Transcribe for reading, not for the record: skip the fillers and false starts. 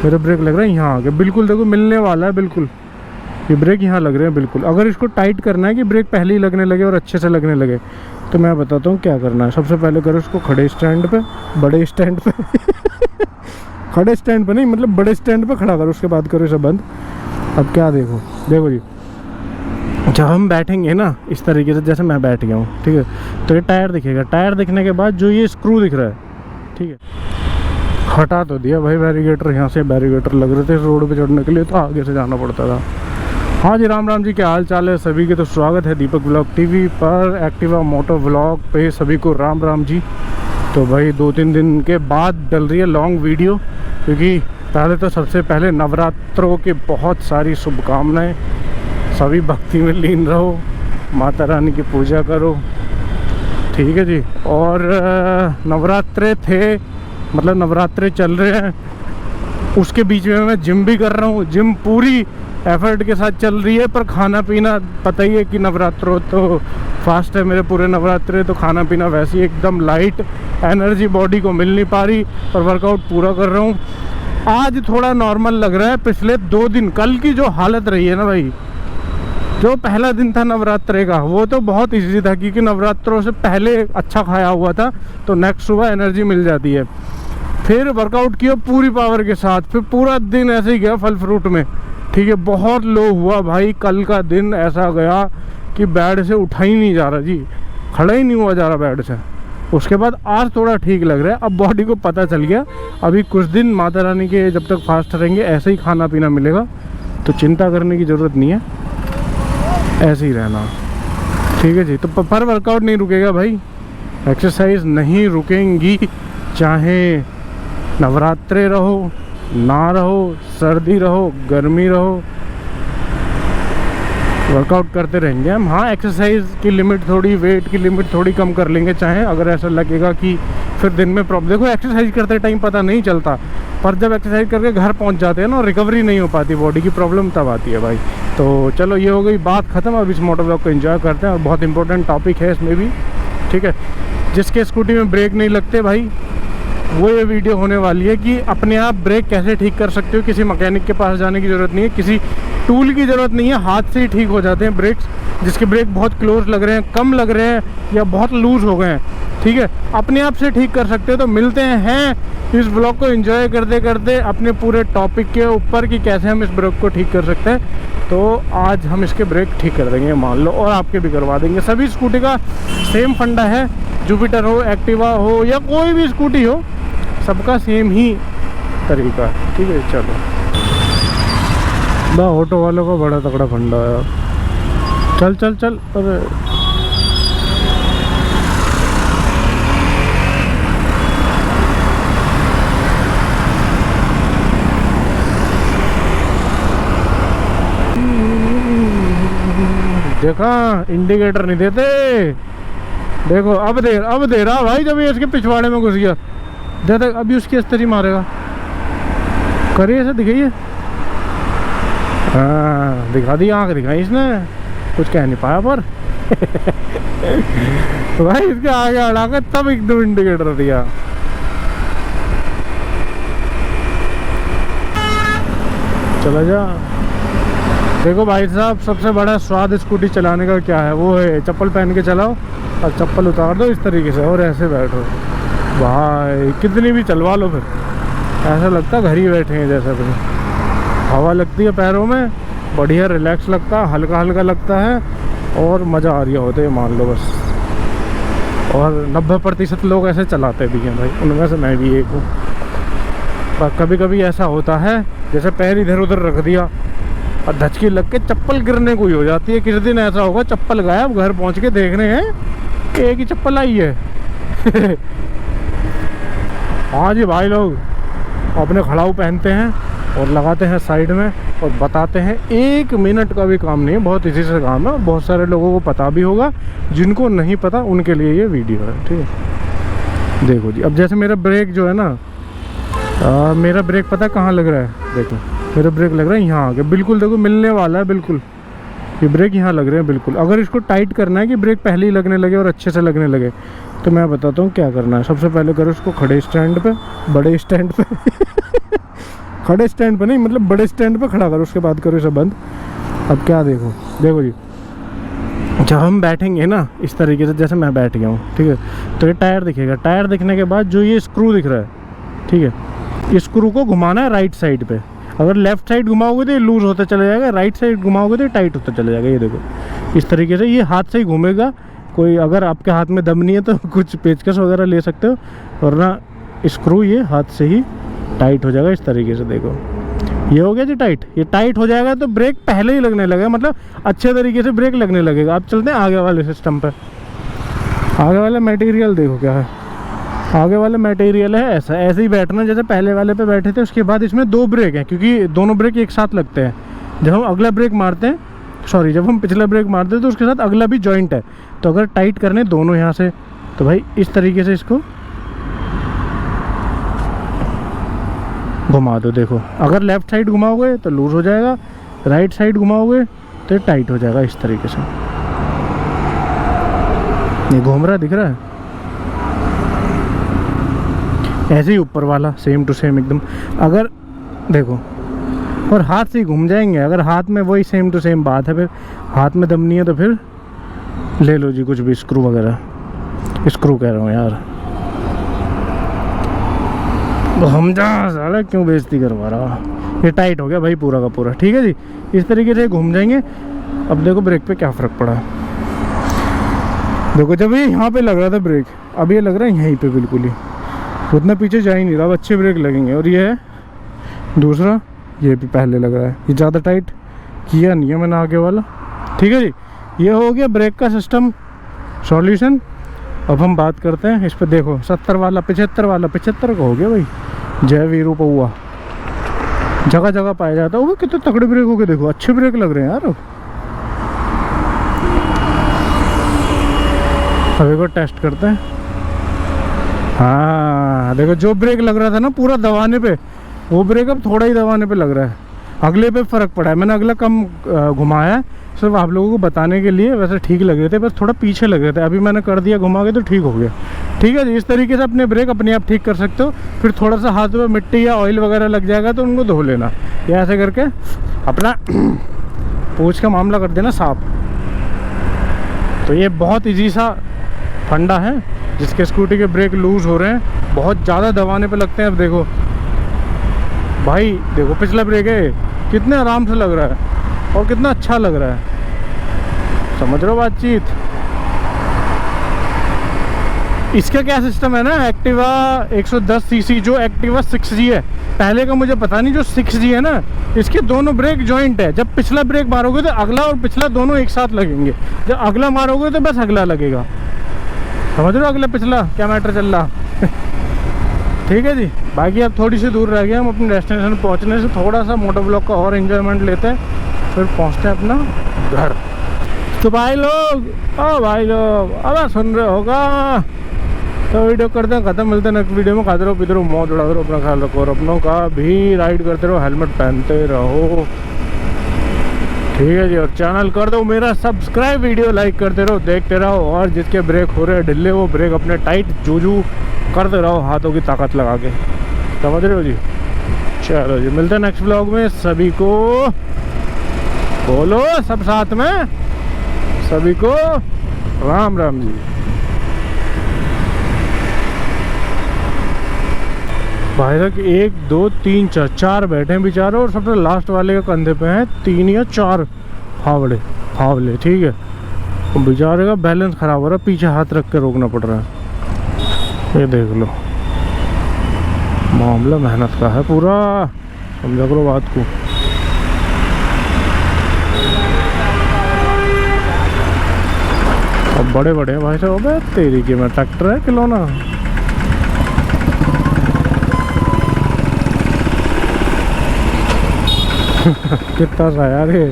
मेरा ब्रेक लग रहा है यहाँ आगे, बिल्कुल देखो मिलने वाला है बिल्कुल। ये ब्रेक यहाँ लग रहे हैं बिल्कुल। अगर इसको टाइट करना है कि ब्रेक पहले ही लगने लगे और अच्छे से लगने लगे, तो मैं बताता हूँ क्या करना है। सबसे पहले करो इसको खड़े स्टैंड पे, बड़े स्टैंड पे खड़े स्टैंड पे नहीं, मतलब बड़े स्टैंड पे खड़ा करो, उसके बाद करो इसे बंद। अब क्या देखो, देखो जी, जब हम बैठेंगे ना इस तरीके से जैसे मैं बैठ गया हूँ, ठीक है, तो ये टायर दिखेगा। टायर दिखने के बाद जो ये स्क्रू दिख रहा है, ठीक है, हटा तो दिया भाई बैरिगेटर। यहाँ से बैरिगेटर लग रहे थे रोड पे चढ़ने के लिए, तो आगे से जाना पड़ता था। हाँ जी, राम राम जी, क्या हाल चाल है सभी के। तो स्वागत है दीपक ब्लॉग टीवी पर, एक्टिवा मोटर व्लॉग पे सभी को राम राम जी। तो भाई 2-3 दिन के बाद डल रही है लॉन्ग वीडियो, क्योंकि पहले तो सबसे पहले नवरात्रों की बहुत सारी शुभकामनाएं। सभी भक्ति में लीन रहो, माता रानी की पूजा करो, ठीक है जी। और नवरात्रे थे, मतलब नवरात्रे चल रहे हैं, उसके बीच में मैं जिम भी कर रहा हूँ। जिम पूरी एफर्ट के साथ चल रही है, पर खाना पीना पता ही है कि नवरात्रों तो फास्ट है मेरे पूरे नवरात्रे, तो खाना पीना वैसे ही एकदम लाइट, एनर्जी बॉडी को मिल नहीं पा रही, पर वर्कआउट पूरा कर रहा हूँ। आज थोड़ा नॉर्मल लग रहा है। पिछले 2 दिन, कल की जो हालत रही है ना भाई, जो पहला दिन था नवरात्रे का, वो तो बहुत इजी था, क्योंकि नवरात्रों से पहले अच्छा खाया हुआ था, तो नेक्स्ट सुबह एनर्जी मिल जाती है। फिर वर्कआउट किया पूरी पावर के साथ, फिर पूरा दिन ऐसे ही गया फल फ्रूट में, ठीक है। बहुत लो हुआ भाई, कल का दिन ऐसा गया कि बेड से उठा ही नहीं जा रहा जी, खड़ा ही नहीं हुआ जा रहा बेड से। उसके बाद आज थोड़ा ठीक लग रहा है। अब बॉडी को पता चल गया, अभी कुछ दिन माता रानी के जब तक फास्ट रहेंगे ऐसे ही खाना पीना मिलेगा, तो चिंता करने की ज़रूरत नहीं है, ऐसे ही रहना, ठीक है जी। तो पर वर्कआउट नहीं रुकेगा भाई, एक्सरसाइज नहीं रुकेंगी, चाहे नवरात्रे रहो ना रहो, सर्दी रहो गर्मी रहो, वर्कआउट करते रहेंगे हम। हाँ, एक्सरसाइज की लिमिट थोड़ी, वेट की लिमिट थोड़ी कम कर लेंगे, चाहे अगर ऐसा लगेगा कि फिर दिन में प्रॉब्लम। देखो एक्सरसाइज करते टाइम पता नहीं चलता, पर जब एक्सरसाइज करके घर पहुंच जाते हैं ना, रिकवरी नहीं हो पाती बॉडी की, प्रॉब्लम तब आती है भाई। तो चलो, ये हो गई बात ख़त्म। अब इस मोटर ब्लॉग को एंजॉय करते हैं, और बहुत इंपॉर्टेंट टॉपिक है इसमें भी, ठीक है। जिसके स्कूटी में ब्रेक नहीं लगते भाई, वो ये वीडियो होने वाली है कि अपने आप ब्रेक कैसे ठीक कर सकते हो। किसी मैकेनिक के पास जाने की ज़रूरत नहीं है, किसी टूल की ज़रूरत नहीं है, हाथ से ही ठीक हो जाते हैं ब्रेक्स। जिसके ब्रेक बहुत क्लोज लग रहे हैं, कम लग रहे हैं, या बहुत लूज़ हो गए हैं, ठीक है, अपने आप से ठीक कर सकते हो। तो मिलते हैं इस ब्लॉग को एंजॉय करते करते अपने पूरे टॉपिक के ऊपर कि कैसे हम इस ब्रेक को ठीक कर सकते हैं। तो आज हम इसके ब्रेक ठीक कर देंगे मान लो, और आपके भी करवा देंगे। सभी स्कूटी का सेम फंडा है, जुपिटर हो, एक्टिवा हो, या कोई भी स्कूटी हो, सबका सेम ही तरीका है, ठीक है। चलो, बा ऑटो वालों का बड़ा तगड़ा फंडा है यार। चल चल चल, अरे देखा, इंडिकेटर नहीं देते। देखो अब दे रहा भाई, जब ये इसके पिछवाड़े में घुस गया, दे दे, अभी उसकी अस्तर ही मारेगा। करिए ऐसे, दिखाइए, हाँ दिखा दी, आँख दिखाई इसने, कुछ कह नहीं पाया पर भाई इसके आगे अड़ा के तब एकदम इंडिकेटर दिया। चला जा। देखो भाई साहब, सबसे बड़ा स्वाद स्कूटी चलाने का क्या है, वो है चप्पल पहन के चलाओ, और चप्पल उतार दो इस तरीके से, और ऐसे बैठो भाई, कितनी भी चलवा लो, फिर ऐसा लगता है घर ही बैठे हैं जैसे। फिर हवा लगती है पैरों में, बढ़िया रिलैक्स लगता है, हल्का हल्का लगता है, और मज़ा आ रहा होता है मान लो बस। और 90% लोग ऐसे चलाते भी हैं भाई, उनमें से मैं भी एक हूँ। पर कभी कभी ऐसा होता है, जैसे पैर इधर उधर रख दिया और धचकी लग के चप्पल गिरने को ही हो जाती है। किसी दिन ऐसा होगा चप्पल गायब, घर पहुँच के देख रहे हैं कि एक ही चप्पल आई है हाँ जी भाई, लोग अपने खड़ाऊ पहनते हैं और लगाते हैं साइड में, और बताते हैं 1 मिनट का भी काम नहीं है, बहुत इजी से काम है, और बहुत सारे लोगों को पता भी होगा। जिनको नहीं पता उनके लिए ये वीडियो है, ठीक है। देखो जी, अब जैसे मेरा ब्रेक जो है ना, मेरा ब्रेक पता कहाँ लग रहा है, देखो मेरा ब्रेक लग रहा है यहाँ आगे, बिल्कुल देखो मिलने वाला है बिल्कुल। ये ब्रेक यहाँ लग रहे हैं बिल्कुल। अगर इसको टाइट करना है कि ब्रेक पहले ही लगने लगे और अच्छे से लगने लगे, तो मैं बताता हूँ क्या करना है। सबसे पहले करो इसको खड़े स्टैंड पे, बड़े स्टैंड पे खड़े स्टैंड पे नहीं, मतलब बड़े स्टैंड पे खड़ा करो, उसके बाद करो इसे बंद। अब क्या देखो, देखो जी, जब हम बैठेंगे ना इस तरीके से, जैसे मैं बैठ गया हूँ, ठीक है, तो ये टायर दिखेगा। टायर दिखने के बाद जो ये स्क्रू दिख रहा है, ठीक है, इस स्क्रू को घुमाना है राइट साइड पे। अगर लेफ्ट साइड घुमाओगे तो ये लूज होता चला जाएगा, राइट साइड घुमाओगे तो ये टाइट होता चला जाएगा। ये देखो इस तरीके से ये हाथ से ही घूमेगा। कोई अगर आपके हाथ में दम नहीं है तो कुछ पेचकस वगैरह ले सकते हो, वरना स्क्रू ये हाथ से ही टाइट हो जाएगा इस तरीके से। देखो ये हो गया जी टाइट। ये टाइट हो जाएगा तो ब्रेक पहले ही लगने लगेगा, मतलब अच्छे तरीके से ब्रेक लगने लगेगा। अब चलते हैं आगे वाले सिस्टम पे। आगे वाला मटेरियल देखो क्या है। आगे वाला मटेरियल है ऐसा, ऐसे ही बैठना जैसे पहले वाले पे बैठे थे। उसके बाद इसमें 2 ब्रेक हैं, क्योंकि दोनों ब्रेक एक साथ लगते हैं। जब हम अगला ब्रेक मारते हैं, सॉरी, जब हम पिछला ब्रेक मारते हैं तो उसके साथ अगला भी जॉइंट है। तो अगर टाइट करने दोनों यहाँ से, तो भाई इस तरीके से इसको घुमा दो। देखो अगर लेफ़्ट साइड घुमाओगे तो लूज़ हो जाएगा, राइट साइड घुमाओगे तो टाइट हो जाएगा इस तरीके से। ये घूम रहा दिख रहा है, ऐसे ही ऊपर वाला सेम टू सेम एकदम। अगर देखो, और हाथ से ही घूम जाएंगे। अगर हाथ में वही सेम टू सेम बात है, फिर हाथ में दम नहीं है तो फिर ले लो जी कुछ भी, स्क्रू वगैरह, स्क्रू कह रहा हूँ यार, हम जा साला क्यों बेइज्जती करवा रहा। ये टाइट हो गया भाई पूरा का पूरा, ठीक है जी। इस तरीके से घूम जाएंगे। अब देखो ब्रेक पे क्या फ़र्क पड़ा। देखो जब ये यहाँ पे लग रहा था ब्रेक, अब ये लग रहा है यहीं पे बिल्कुल ही, उतना पीछे जा ही नहीं रहा। अब अच्छे ब्रेक लगेंगे। और ये है दूसरा, ये भी पहले लग रहा है, ये ज़्यादा टाइट किया नहीं है मैंने आगे वाला, ठीक है जी। ये हो गया ब्रेक का सिस्टम सॉल्यूशन। अब हम बात करते हैं इस पर। देखो 70 वाला, 75 वाला, 75 का हो गया भाई। जय वीरू पौआ जगह जगह पाया जाता है। वो कितने तगड़े ब्रेक हो गए, देखो अच्छे ब्रेक लग रहे हैं यार। अब एक बार टेस्ट करते हैं। हाँ देखो, जो ब्रेक लग रहा था ना पूरा दबाने पे, वो ब्रेक अब थोड़ा ही दबाने पे लग रहा है। अगले पे फ़र्क पड़ा है। मैंने अगला कम घुमाया है सिर्फ आप लोगों को बताने के लिए। वैसे ठीक लग रहे थे, बस थोड़ा पीछे लग रहे थे। अभी मैंने कर दिया घुमा के तो ठीक हो गया, ठीक है जी। इस तरीके से अपने ब्रेक अपने आप ठीक कर सकते हो। फिर थोड़ा सा हाथ में मिट्टी या ऑयल वगैरह लग जाएगा तो उनको धो लेना, या ऐसे करके अपना पूंछ का मामला कर देना साफ। तो ये बहुत ईजी सा फंडा है। जिसके स्कूटी के ब्रेक लूज़ हो रहे हैं, बहुत ज़्यादा दबाने पे लगते हैं। अब देखो भाई, देखो पिछला ब्रेक है, कितने आराम से लग रहा है और कितना अच्छा लग रहा है। समझ रहे हो बातचीत। इसका क्या सिस्टम है ना, एक्टिवा 110 सीसी जो एक्टिवा 6G है, पहले का मुझे पता नहीं, जो 6G है ना, इसके दोनों ब्रेक जॉइंट है। जब पिछला ब्रेक मारोगे तो अगला और पिछला दोनों एक साथ लगेंगे। जब अगला मारोगे तो बस अगला लगेगा। समझ रहे हो, अगला पिछला क्या मैटर चल रहा। ठीक है जी। बाकी अब थोड़ी सी दूर रह गया, हम अपने डेस्टिनेशन पहुंचने से थोड़ा सा मोटर ब्लॉक का और एंजॉयमेंट लेते हैं, फिर पहुंचते हैं अपना घर। तो भाई लोग, ओ भाई लोग, अब सुन रहे होगा तो वीडियो करते हैं ख़त्म। मिलते हैं नेक्स्ट वीडियो में। खाते रहो, पीते रहो, मौज उड़ाते रहो, अपना ख्याल रखो और अपनों का भी राइड करते रहो, हेलमेट पहनते रहो, ठीक है जी। और चैनल कर दो मेरा सब्सक्राइब, वीडियो लाइक करते रहो, देखते रहो। और जिसके ब्रेक हो रहे हैं ढिल्ले, वो ब्रेक अपने टाइट जूजू करते रहो हाथों की ताकत लगा के। समझ रहे हो जी। चलो जी, मिलते हैं नेक्स्ट व्लॉग में। सभी को बोलो, सब साथ में, सभी को राम राम जी। भाई तक 1 2 3 4 बैठे हैं बेचारे, और सबसे लास्ट वाले के कंधे पे हैं 3 या 4 फावले, ठीक है। तो बेचारे का बैलेंस खराब हो रहा है, पीछे हाथ रख के रोकना पड़ रहा है। ये देख लो, मामला मेहनत का है पूरा, समझा करो बात को। अब बड़े बड़े भाई साहब, तेरी के में ट्रैक्टर है खिलौना। कितना सा यार ये।